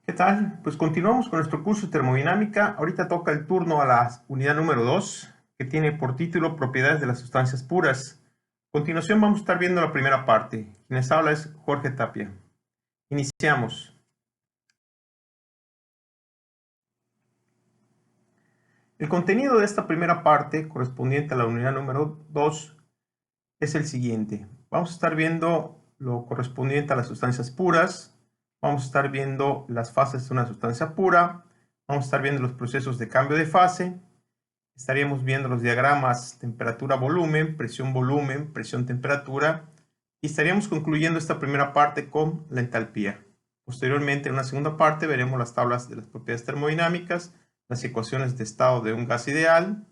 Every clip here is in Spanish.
¿Qué tal? Pues continuamos con nuestro curso de termodinámica. Ahorita toca el turno a la unidad número 2, que tiene por título Propiedades de las sustancias puras. A continuación vamos a estar viendo la primera parte. Quien les habla es Jorge Tapia. Iniciamos. El contenido de esta primera parte, correspondiente a la unidad número 2, es el siguiente. Vamos a estar viendo lo correspondiente a las sustancias puras. Vamos a estar viendo las fases de una sustancia pura. Vamos a estar viendo los procesos de cambio de fase. Estaríamos viendo los diagramas temperatura-volumen, presión-volumen, presión-temperatura, y estaríamos concluyendo esta primera parte con la entalpía. Posteriormente, en una segunda parte, veremos las tablas de las propiedades termodinámicas, las ecuaciones de estado de un gas ideal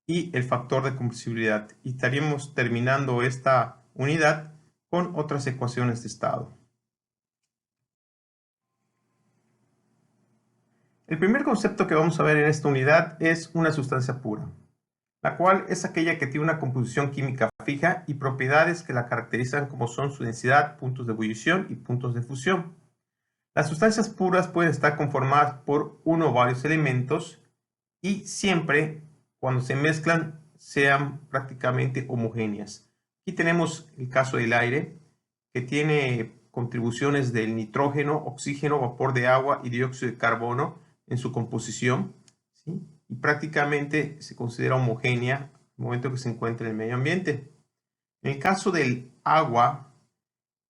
y el factor de compresibilidad. Y estaríamos terminando esta unidad con otras ecuaciones de estado. El primer concepto que vamos a ver en esta unidad es una sustancia pura, la cual es aquella que tiene una composición química fija y propiedades que la caracterizan como son su densidad, puntos de ebullición y puntos de fusión. Las sustancias puras pueden estar conformadas por uno o varios elementos y siempre cuando se mezclan sean prácticamente homogéneas. Aquí tenemos el caso del aire, que tiene contribuciones del nitrógeno, oxígeno, vapor de agua y dióxido de carbono en su composición, ¿sí? Y prácticamente se considera homogénea en el momento que se encuentra en el medio ambiente. En el caso del agua,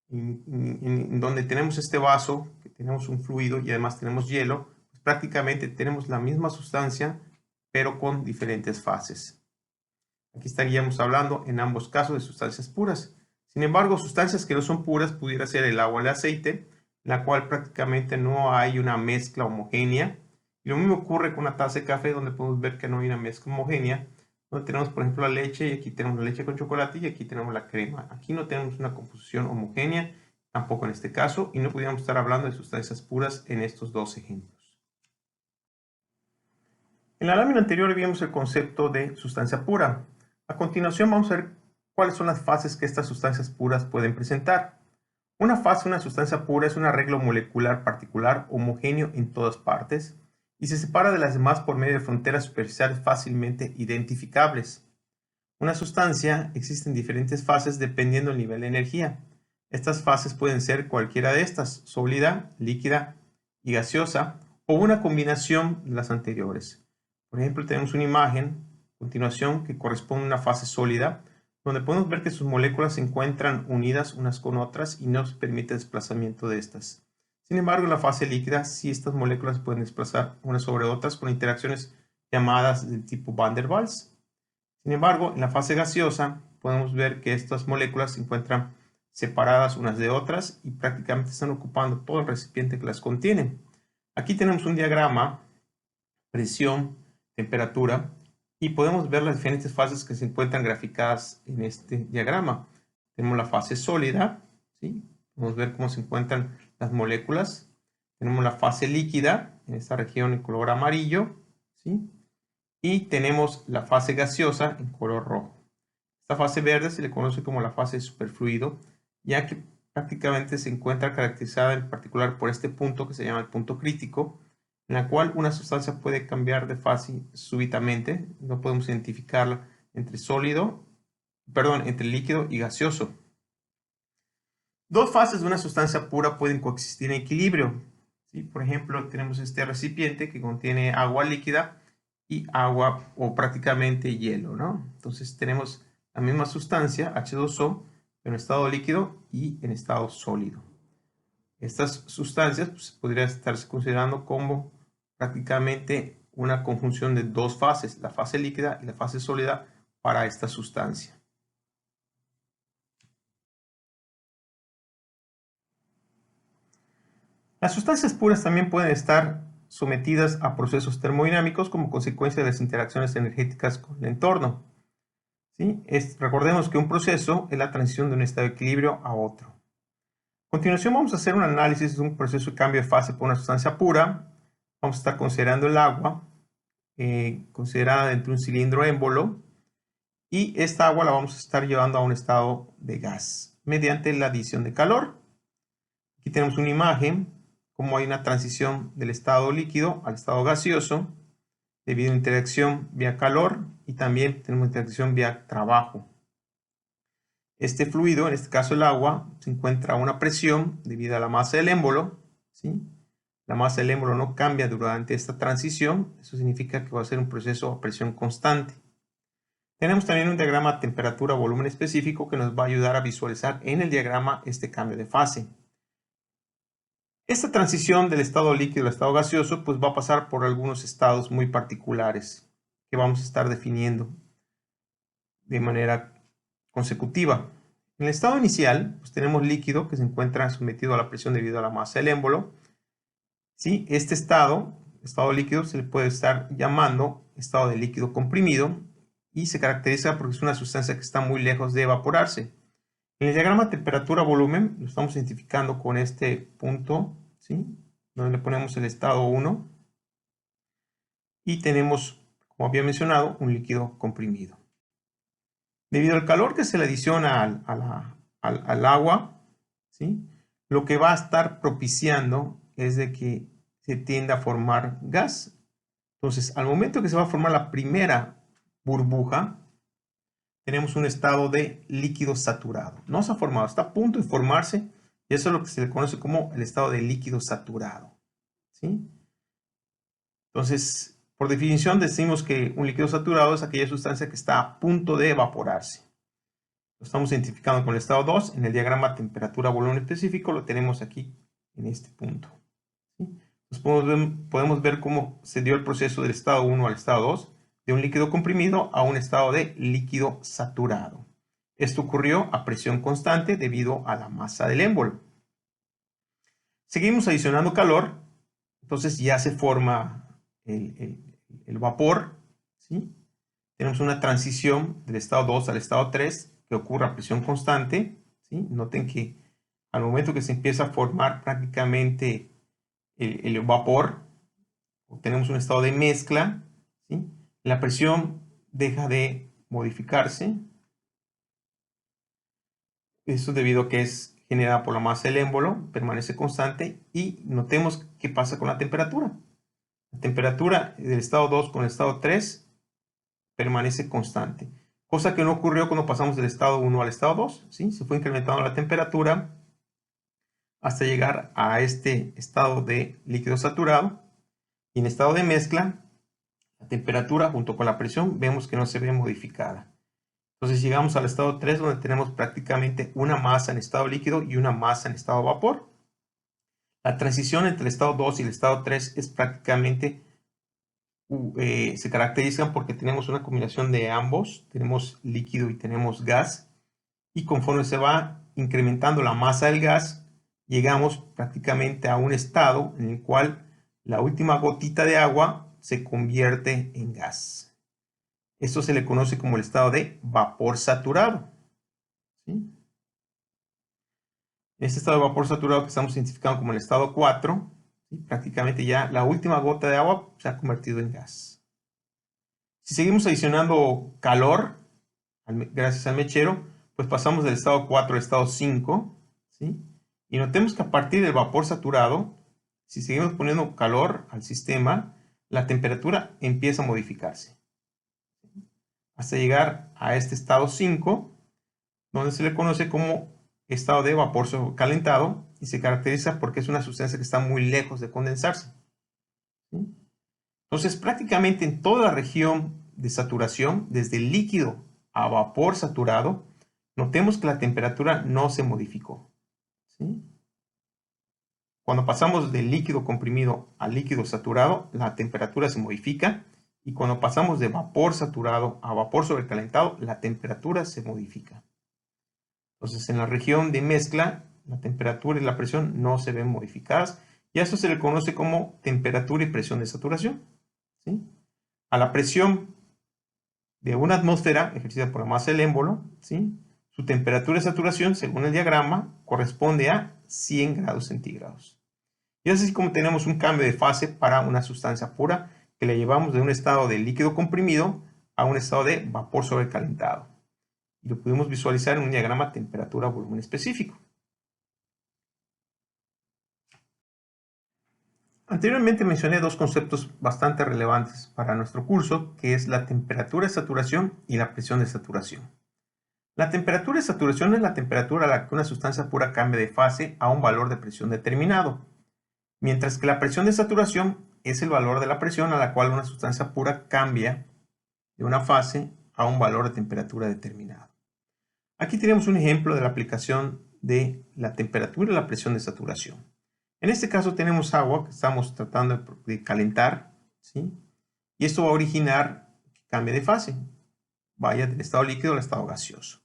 en donde tenemos este vaso, que tenemos un fluido y además tenemos hielo, pues prácticamente tenemos la misma sustancia, pero con diferentes fases. Aquí estaríamos hablando en ambos casos de sustancias puras. Sin embargo, sustancias que no son puras pudiera ser el agua o el aceite, en la cual prácticamente no hay una mezcla homogénea. Y lo mismo ocurre con una taza de café, donde podemos ver que no hay una mezcla homogénea, donde tenemos, por ejemplo, la leche, y aquí tenemos la leche con chocolate, y aquí tenemos la crema. Aquí no tenemos una composición homogénea, tampoco en este caso, y no pudiéramos estar hablando de sustancias puras en estos dos ejemplos. En la lámina anterior vimos el concepto de sustancia pura. A continuación vamos a ver cuáles son las fases que estas sustancias puras pueden presentar. Una fase de una sustancia pura es un arreglo molecular particular homogéneo en todas partes y se separa de las demás por medio de fronteras superficiales fácilmente identificables. Una sustancia existe en diferentes fases dependiendo del nivel de energía. Estas fases pueden ser cualquiera de estas, sólida, líquida y gaseosa, o una combinación de las anteriores. Por ejemplo, tenemos una imagen a continuación que corresponde a una fase sólida, donde podemos ver que sus moléculas se encuentran unidas unas con otras y no se permite el desplazamiento de estas. Sin embargo, en la fase líquida, sí estas moléculas pueden desplazar unas sobre otras con interacciones llamadas del tipo Van der Waals. Sin embargo, en la fase gaseosa podemos ver que estas moléculas se encuentran separadas unas de otras y prácticamente están ocupando todo el recipiente que las contiene. Aquí tenemos un diagrama, presión, temperatura, y podemos ver las diferentes fases que se encuentran graficadas en este diagrama. Tenemos la fase sólida, ¿sí? Podemos ver cómo se encuentran las moléculas. Tenemos la fase líquida, en esta región en color amarillo, ¿sí? Y tenemos la fase gaseosa en color rojo. Esta fase verde se le conoce como la fase superfluido, ya que prácticamente se encuentra caracterizada en particular por este punto que se llama el punto crítico, en la cual una sustancia puede cambiar de fase súbitamente. No podemos identificarla entre entre líquido y gaseoso. Dos fases de una sustancia pura pueden coexistir en equilibrio, ¿sí? Por ejemplo, tenemos este recipiente que contiene agua líquida y agua o prácticamente hielo, ¿no? Entonces tenemos la misma sustancia, H2O, en estado líquido y en estado sólido. Estas sustancias pues, podrían estarse considerando como prácticamente una conjunción de dos fases, la fase líquida y la fase sólida para esta sustancia. Las sustancias puras también pueden estar sometidas a procesos termodinámicos como consecuencia de las interacciones energéticas con el entorno. ¿Sí? Recordemos que un proceso es la transición de un estado de equilibrio a otro. A continuación vamos a hacer un análisis de un proceso de cambio de fase por una sustancia pura. Vamos a estar considerando el agua, considerada dentro de un cilindro émbolo, y esta agua la vamos a estar llevando a un estado de gas mediante la adición de calor. Aquí tenemos una imagen cómo hay una transición del estado líquido al estado gaseoso debido a interacción vía calor y también tenemos interacción vía trabajo. Este fluido, en este caso el agua, se encuentra a una presión debido a la masa del émbolo, ¿sí? La masa del émbolo no cambia durante esta transición, eso significa que va a ser un proceso a presión constante. Tenemos también un diagrama temperatura-volumen específico que nos va a ayudar a visualizar en el diagrama este cambio de fase. Esta transición del estado líquido al estado gaseoso pues va a pasar por algunos estados muy particulares que vamos a estar definiendo de manera consecutiva. En el estado inicial pues tenemos líquido que se encuentra sometido a la presión debido a la masa del émbolo. ¿Sí? Este estado líquido, se le puede estar llamando estado de líquido comprimido y se caracteriza porque es una sustancia que está muy lejos de evaporarse. En el diagrama temperatura-volumen lo estamos identificando con este punto, ¿sí? Donde le ponemos el estado 1 y tenemos, como había mencionado, un líquido comprimido. Debido al calor que se le adiciona al agua, ¿sí? Lo que va a estar propiciando es de que se tienda a formar gas. Entonces, al momento que se va a formar la primera burbuja, tenemos un estado de líquido saturado. No se ha formado, está a punto de formarse y eso es lo que se le conoce como el estado de líquido saturado, ¿sí? Entonces, por definición decimos que un líquido saturado es aquella sustancia que está a punto de evaporarse. Lo estamos identificando con el estado 2. En el diagrama temperatura-volumen específico lo tenemos aquí en este punto, ¿sí? Entonces podemos ver cómo se dio el proceso del estado 1 al estado 2, de un líquido comprimido a un estado de líquido saturado. Esto ocurrió a presión constante debido a la masa del émbolo. Seguimos adicionando calor, entonces ya se forma el vapor, ¿sí? Tenemos una transición del estado 2 al estado 3 que ocurre a presión constante, ¿sí? Noten que al momento que se empieza a formar prácticamente el vapor, tenemos un estado de mezcla, ¿sí? La presión deja de modificarse. Eso debido a que es generada por la masa del émbolo, permanece constante y notemos qué pasa con la temperatura. La temperatura del estado 2 con el estado 3 permanece constante, cosa que no ocurrió cuando pasamos del estado 1 al estado 2, ¿sí? Se fue incrementando la temperatura hasta llegar a este estado de líquido saturado y en estado de mezcla la temperatura junto con la presión vemos que no se ve modificada. Entonces llegamos al estado 3 donde tenemos prácticamente una masa en estado líquido y una masa en estado vapor. La transición entre el estado 2 y el estado 3 es prácticamente, se caracterizan porque tenemos una combinación de ambos, tenemos líquido y tenemos gas, y conforme se va incrementando la masa del gas, llegamos prácticamente a un estado en el cual la última gotita de agua se convierte en gas. Esto se le conoce como el estado de vapor saturado, ¿sí? En este estado de vapor saturado que estamos identificando como el estado 4, ¿sí? Prácticamente ya la última gota de agua se ha convertido en gas. Si seguimos adicionando calor, gracias al mechero, pues pasamos del estado 4 al estado 5, ¿sí? Y notemos que a partir del vapor saturado, si seguimos poniendo calor al sistema, la temperatura empieza a modificarse hasta llegar a este estado 5, donde se le conoce como estado de vapor sobrecalentado y se caracteriza porque es una sustancia que está muy lejos de condensarse, ¿sí? Entonces, prácticamente en toda la región de saturación, desde el líquido a vapor saturado, notemos que la temperatura no se modificó, ¿sí? Cuando pasamos del líquido comprimido al líquido saturado, la temperatura se modifica y cuando pasamos de vapor saturado a vapor sobrecalentado, la temperatura se modifica. Entonces, en la región de mezcla, la temperatura y la presión no se ven modificadas y a eso se le conoce como temperatura y presión de saturación, ¿sí? A la presión de una atmósfera ejercida por la masa del émbolo, ¿sí? Su temperatura de saturación, según el diagrama, corresponde a 100 grados centígrados. Y es así como tenemos un cambio de fase para una sustancia pura que le llevamos de un estado de líquido comprimido a un estado de vapor sobrecalentado. Y lo pudimos visualizar en un diagrama temperatura-volumen específico. Anteriormente mencioné dos conceptos bastante relevantes para nuestro curso, que es la temperatura de saturación y la presión de saturación. La temperatura de saturación es la temperatura a la que una sustancia pura cambia de fase a un valor de presión determinado, mientras que la presión de saturación es el valor de la presión a la cual una sustancia pura cambia de una fase a un valor de temperatura determinado. Aquí tenemos un ejemplo de la aplicación de la temperatura y la presión de saturación. En este caso tenemos agua que estamos tratando de calentar, ¿sí? Y esto va a originar que cambie de fase, vaya del estado líquido al estado gaseoso.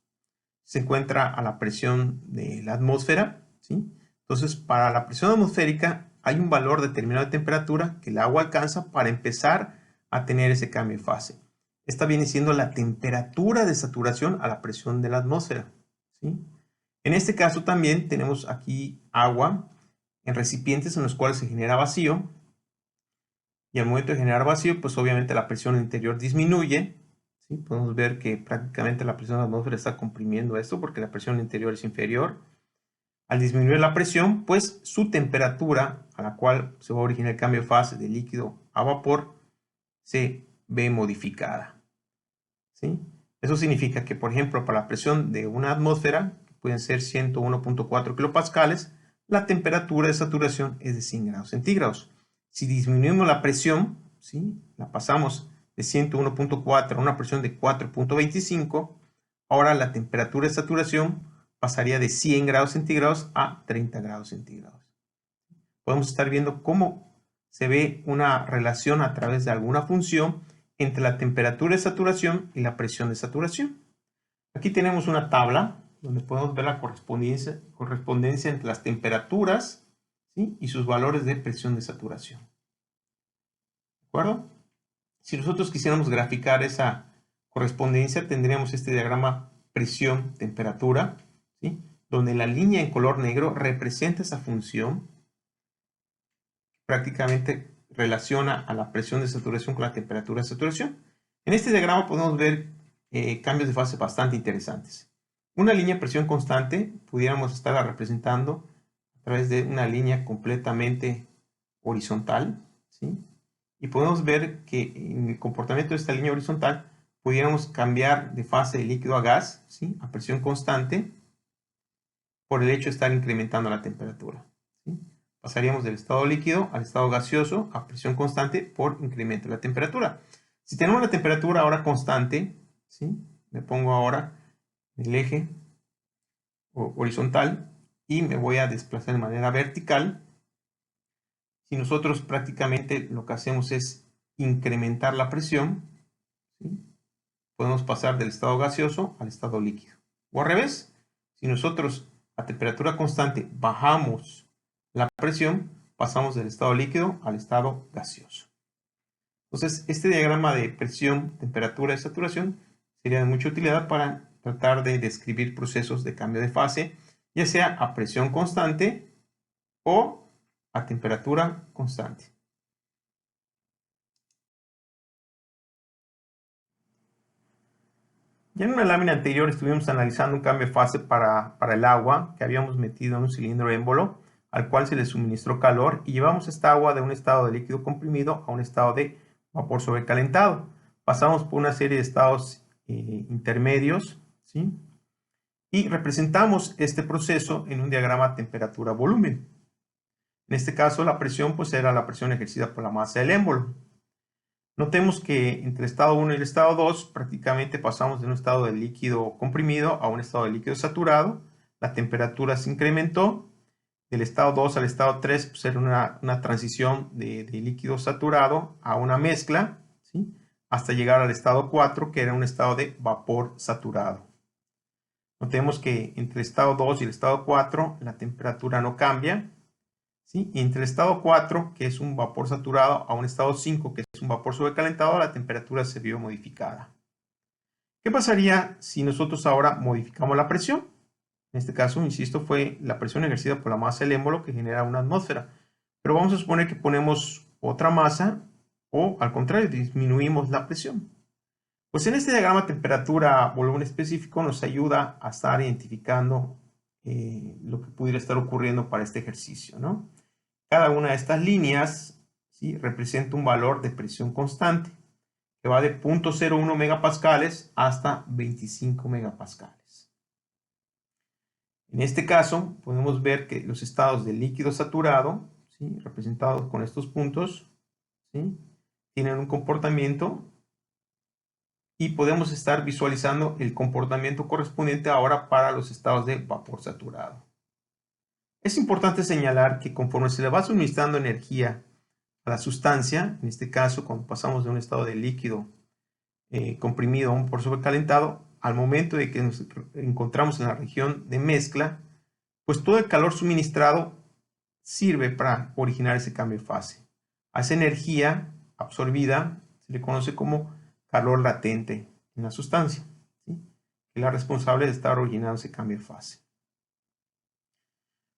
Se encuentra a la presión de la atmósfera, ¿sí? Entonces, para la presión atmosférica hay un valor determinado de temperatura que el agua alcanza para empezar a tener ese cambio de fase. Esta viene siendo la temperatura de saturación a la presión de la atmósfera, ¿sí? En este caso también tenemos aquí agua en recipientes en los cuales se genera vacío, y al momento de generar vacío, pues obviamente la presión interior disminuye, ¿sí? Podemos ver que prácticamente la presión de la atmósfera está comprimiendo esto porque la presión interior es inferior. Al disminuir la presión, pues su temperatura, a la cual se va a originar el cambio de fase de líquido a vapor, se ve modificada, ¿sí? Eso significa que, por ejemplo, para la presión de una atmósfera, que pueden ser 101.4 kilopascales, la temperatura de saturación es de 100 grados centígrados. Si disminuimos la presión, ¿sí? La pasamos de 101.4 a una presión de 4.25, ahora la temperatura de saturación pasaría de 100 grados centígrados a 30 grados centígrados. Podemos estar viendo cómo se ve una relación a través de alguna función entre la temperatura de saturación y la presión de saturación. Aquí tenemos una tabla donde podemos ver la correspondencia entre las temperaturas, ¿sí? Y sus valores de presión de saturación. ¿De acuerdo? Si nosotros quisiéramos graficar esa correspondencia, tendríamos este diagrama presión-temperatura, ¿sí? Donde la línea en color negro representa esa función, prácticamente relaciona a la presión de saturación con la temperatura de saturación. En este diagrama podemos ver cambios de fase bastante interesantes. Una línea de presión constante pudiéramos estarla representando a través de una línea completamente horizontal, ¿sí? Y podemos ver que en el comportamiento de esta línea horizontal pudiéramos cambiar de fase de líquido a gas, ¿sí? A presión constante por el hecho de estar incrementando la temperatura, ¿sí? Pasaríamos del estado líquido al estado gaseoso a presión constante por incremento de la temperatura. Si tenemos la temperatura ahora constante, ¿sí? Me pongo ahora en el eje horizontal y me voy a desplazar de manera vertical. Si nosotros prácticamente lo que hacemos es incrementar la presión, ¿sí? Podemos pasar del estado gaseoso al estado líquido. O al revés, si nosotros a temperatura constante bajamos la presión, pasamos del estado líquido al estado gaseoso. Entonces, este diagrama de presión, temperatura y saturación sería de mucha utilidad para tratar de describir procesos de cambio de fase, ya sea a presión constante o a temperatura constante. Ya en una lámina anterior estuvimos analizando un cambio de fase para el agua que habíamos metido en un cilindro émbolo al cual se le suministró calor y llevamos esta agua de un estado de líquido comprimido a un estado de vapor sobrecalentado. Pasamos por una serie de estados intermedios, ¿sí? Y representamos este proceso en un diagrama temperatura-volumen. En este caso la presión pues era la presión ejercida por la masa del émbolo. Notemos que entre el estado 1 y el estado 2 prácticamente pasamos de un estado de líquido comprimido a un estado de líquido saturado. La temperatura se incrementó. Del estado 2 al estado 3 pues era una transición de líquido saturado a una mezcla, ¿sí? Hasta llegar al estado 4 que era un estado de vapor saturado. Notemos que entre el estado 2 y el estado 4 la temperatura no cambia, ¿sí? Y entre el estado 4, que es un vapor saturado, a un estado 5, que es un vapor sobrecalentado, la temperatura se vio modificada. ¿Qué pasaría si nosotros ahora modificamos la presión? En este caso, insisto, fue la presión ejercida por la masa del émbolo que genera una atmósfera. Pero vamos a suponer que ponemos otra masa o, al contrario, disminuimos la presión. Pues en este diagrama temperatura-volumen específico nos ayuda a estar identificando lo que pudiera estar ocurriendo para este ejercicio, ¿no? Cada una de estas líneas ¿sí? Representa un valor de presión constante que va de 0.01 megapascales hasta 25 megapascales. En este caso, podemos ver que los estados de líquido saturado, ¿sí? Representados con estos puntos, ¿sí? Tienen un comportamiento y podemos estar visualizando el comportamiento correspondiente ahora para los estados de vapor saturado. Es importante señalar que conforme se le va suministrando energía a la sustancia, en este caso cuando pasamos de un estado de líquido comprimido a un vapor sobrecalentado, al momento de que nos encontramos en la región de mezcla, pues todo el calor suministrado sirve para originar ese cambio de fase. A esa energía absorbida se le conoce como calor latente en la sustancia, ¿sí? Que es la responsable de estar originando ese cambio de fase.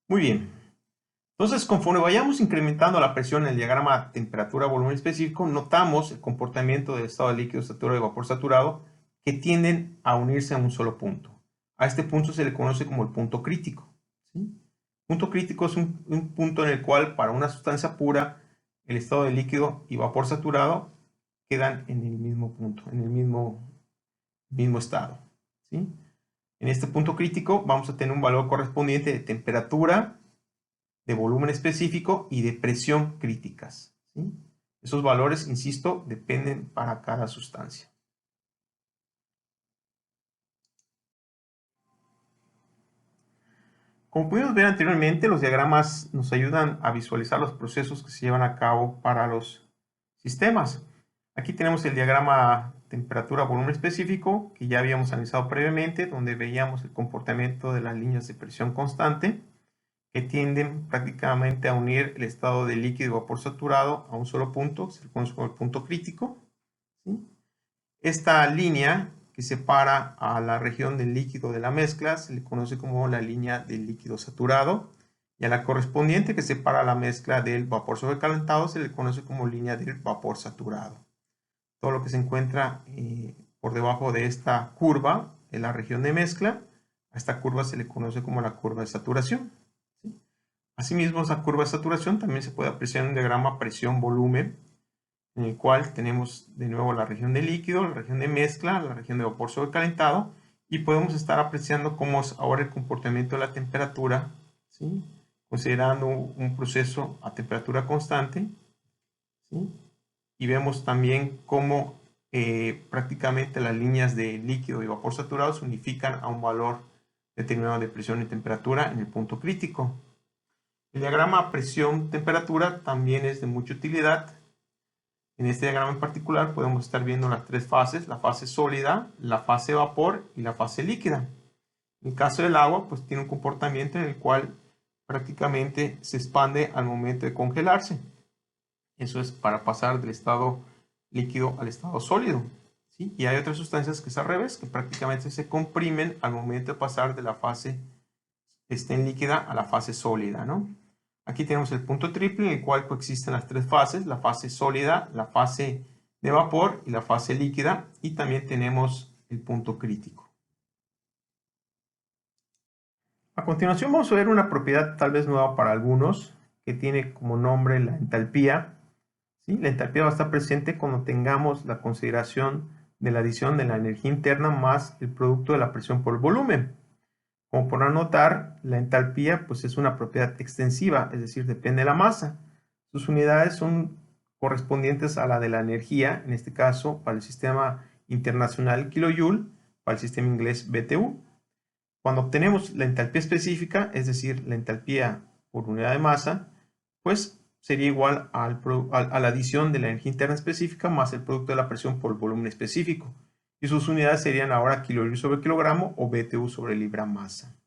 Muy bien. Entonces, conforme vayamos incrementando la presión en el diagrama temperatura-volumen específico, notamos el comportamiento del estado de líquido saturado y vapor saturado que tienden a unirse a un solo punto. A este punto se le conoce como el punto crítico, ¿sí? Punto crítico es un punto en el cual para una sustancia pura el estado de líquido y vapor saturado quedan en el mismo punto, en el mismo estado, ¿sí? En este punto crítico vamos a tener un valor correspondiente de temperatura, de volumen específico y de presión críticas, ¿sí? Esos valores, insisto, dependen para cada sustancia. Como pudimos ver anteriormente, los diagramas nos ayudan a visualizar los procesos que se llevan a cabo para los sistemas. Aquí tenemos el diagrama temperatura-volumen específico que ya habíamos analizado previamente, donde veíamos el comportamiento de las líneas de presión constante que tienden prácticamente a unir el estado de líquido y vapor saturado a un solo punto, se le conoce como el punto crítico, ¿sí? Esta línea que separa a la región del líquido de la mezcla se le conoce como la línea del líquido saturado, y a la correspondiente que separa la mezcla del vapor sobrecalentado se le conoce como línea del vapor saturado. Todo lo que se encuentra por debajo de esta curva en la región de mezcla, a esta curva se le conoce como la curva de saturación, ¿sí? Asimismo, esa curva de saturación también se puede apreciar en un diagrama presión-volumen, en el cual tenemos de nuevo la región de líquido, la región de mezcla, la región de vapor sobrecalentado, y podemos estar apreciando cómo es ahora el comportamiento de la temperatura, ¿sí? Considerando un proceso a temperatura constante, ¿sí? Y vemos también cómo prácticamente las líneas de líquido y vapor saturado se unifican a un valor determinado de presión y temperatura en el punto crítico. El diagrama presión-temperatura también es de mucha utilidad. En este diagrama en particular podemos estar viendo las tres fases: la fase sólida, la fase vapor y la fase líquida. En el caso del agua, pues tiene un comportamiento en el cual prácticamente se expande al momento de congelarse. Eso es para pasar del estado líquido al estado sólido, ¿sí? Y hay otras sustancias que es al revés, que prácticamente se comprimen al momento de pasar de la fase líquida a la fase sólida, ¿no? Aquí tenemos el punto triple en el cual coexisten las tres fases: la fase sólida, la fase de vapor y la fase líquida, y también tenemos el punto crítico. A continuación vamos a ver una propiedad tal vez nueva para algunos, que tiene como nombre la entalpía, ¿sí? La entalpía va a estar presente cuando tengamos la consideración de la adición de la energía interna más el producto de la presión por volumen. Como podrán notar, la entalpía pues, es una propiedad extensiva, es decir, depende de la masa. Sus unidades son correspondientes a la de la energía, en este caso para el sistema internacional kilojoule, para el sistema inglés BTU. Cuando obtenemos la entalpía específica, es decir, la entalpía por unidad de masa, pues sería igual a la adición de la energía interna específica más el producto de la presión por volumen específico. Y sus unidades serían ahora kilojoule sobre kilogramo o BTU sobre libra masa.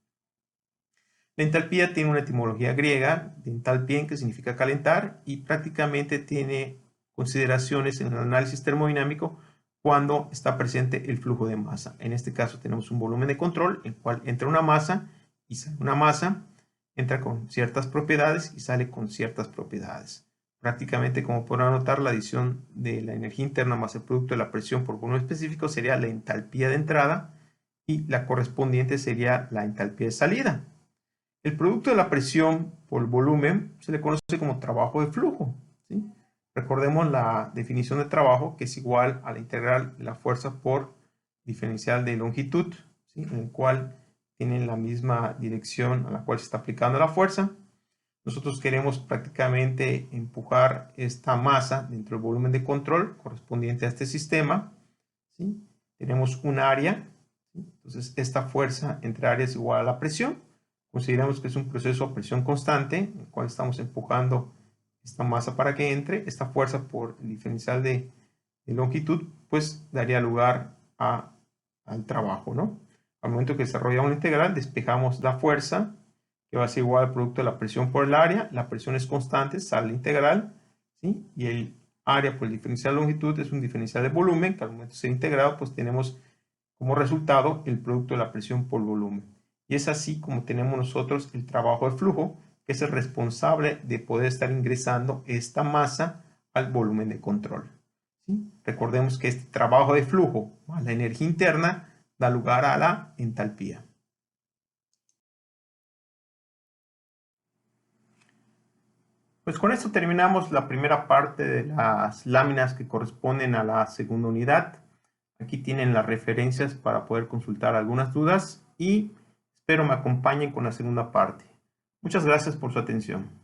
La entalpía tiene una etimología griega de entalpien, que significa calentar, y prácticamente tiene consideraciones en el análisis termodinámico cuando está presente el flujo de masa. En este caso tenemos un volumen de control, en el cual entra una masa y sale una masa, entra con ciertas propiedades y sale con ciertas propiedades. Prácticamente, como podrán notar, la adición de la energía interna más el producto de la presión por volumen específico sería la entalpía de entrada, y la correspondiente sería la entalpía de salida. El producto de la presión por volumen se le conoce como trabajo de flujo, ¿sí? Recordemos la definición de trabajo, que es igual a la integral de la fuerza por diferencial de longitud, ¿sí? En el cual tienen la misma dirección a la cual se está aplicando la fuerza. Nosotros queremos prácticamente empujar esta masa dentro del volumen de control correspondiente a este sistema, ¿sí? Tenemos un área, ¿sí? Entonces esta fuerza entre áreas es igual a la presión. Consideramos que es un proceso a presión constante, en el cual estamos empujando esta masa para que entre. Esta fuerza por el diferencial de longitud, pues daría lugar al trabajo, ¿no? Al momento que desarrollamos la integral, despejamos la fuerza, que va a ser igual al producto de la presión por el área. La presión es constante, sale la integral, ¿sí? Y el área por el diferencial de longitud es un diferencial de volumen, que al momento de ser integrado, pues tenemos como resultado el producto de la presión por volumen. Y es así como tenemos nosotros el trabajo de flujo, que es el responsable de poder estar ingresando esta masa al volumen de control, ¿sí? Recordemos que este trabajo de flujo más la energía interna da lugar a la entalpía. Pues con esto terminamos la primera parte de las láminas que corresponden a la segunda unidad. Aquí tienen las referencias para poder consultar algunas dudas y espero me acompañen con la segunda parte. Muchas gracias por su atención.